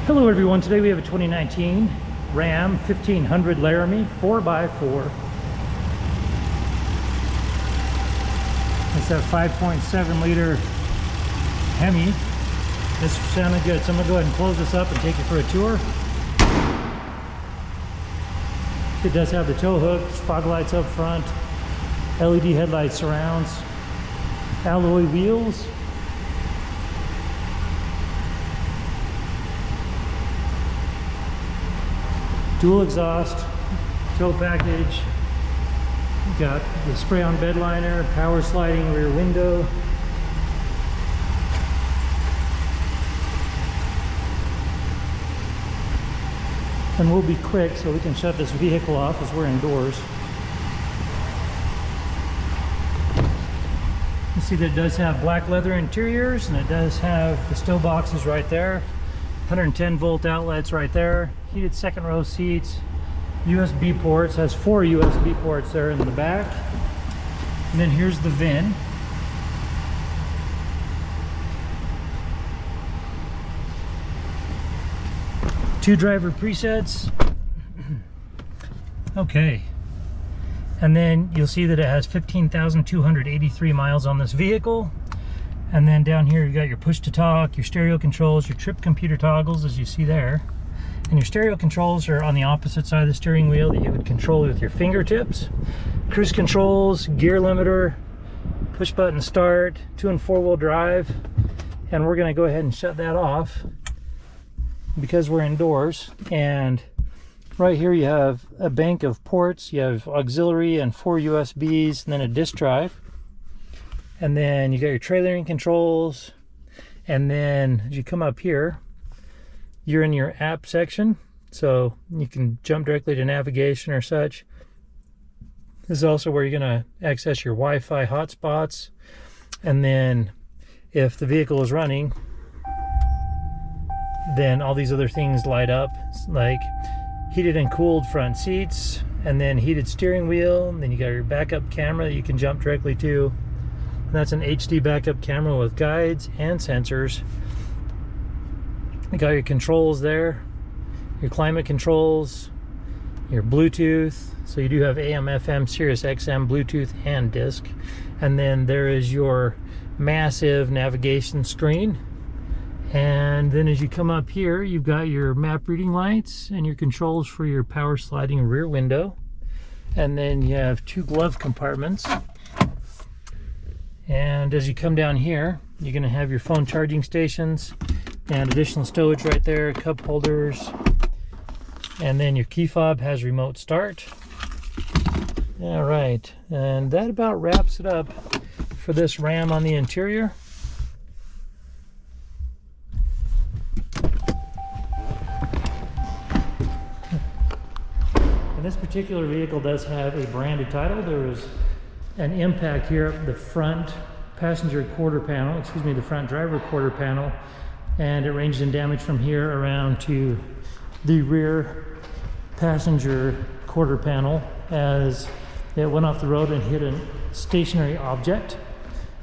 Hello everyone, today we have a 2019 Ram 1500 Laramie 4x4. It's a 5.7 liter Hemi. This sounded good, so I'm going to go ahead and close this up and take you for a tour. It does have the tow hooks, fog lights up front, LED headlight surrounds, alloy wheels, dual exhaust, tow package. You got the spray-on bed liner, power sliding rear window. And we'll be quick so we can shut this vehicle off as we're indoors. You see that it does have black leather interiors, and it does have the stow boxes right there. 110 volt outlets right there, heated second row seats, USB ports, has 4 USB ports there in the back. And then here's the VIN. Two driver presets. Okay. And then you'll see that it has 15,283 miles on this vehicle. And then down here you got your push to talk, your stereo controls, your trip computer toggles as you see there. And your stereo controls are on the opposite side of the steering wheel that you would control with your fingertips. Cruise controls, gear limiter, push button start, 2 and 4 wheel drive. And we're gonna go ahead and shut that off because we're indoors. And right here you have a bank of ports. You have auxiliary and 4 USBs and then a disk drive. And then you got your trailering controls. And then as you come up here, you're in your app section. So you can jump directly to navigation or such. This is also where you're gonna access your Wi-Fi hotspots. And then if the vehicle is running, then all these other things light up, like heated and cooled front seats, and then heated steering wheel. And then you got your backup camera that you can jump directly to. And that's an HD backup camera with guides and sensors. You got your controls there, your climate controls, your Bluetooth. So you do have AM, FM, Sirius XM, Bluetooth, and disc. And then there is your massive navigation screen. And then as you come up here, you've got your map reading lights and your controls for your power sliding rear window. And then you have 2 glove compartments. And as you come down here, you're going to have your phone charging stations and additional stowage right there, cup holders. And then your key fob has remote start. All right, and that about wraps it up for this Ram on the interior. And this particular vehicle does have a branded title. There is an impact here at the front passenger quarter panel, the front driver quarter panel, and it ranged in damage from here around to the rear passenger quarter panel as it went off the road and hit a stationary object.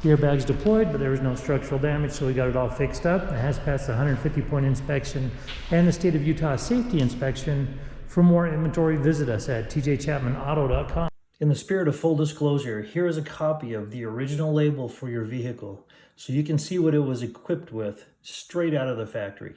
The airbags deployed, but there was no structural damage, so we got it all fixed up. It has passed the 150-point inspection and the state of Utah safety inspection. For more inventory, visit us at tjchapmanauto.com. In the spirit of full disclosure, here is a copy of the original label for your vehicle so you can see what it was equipped with straight out of the factory.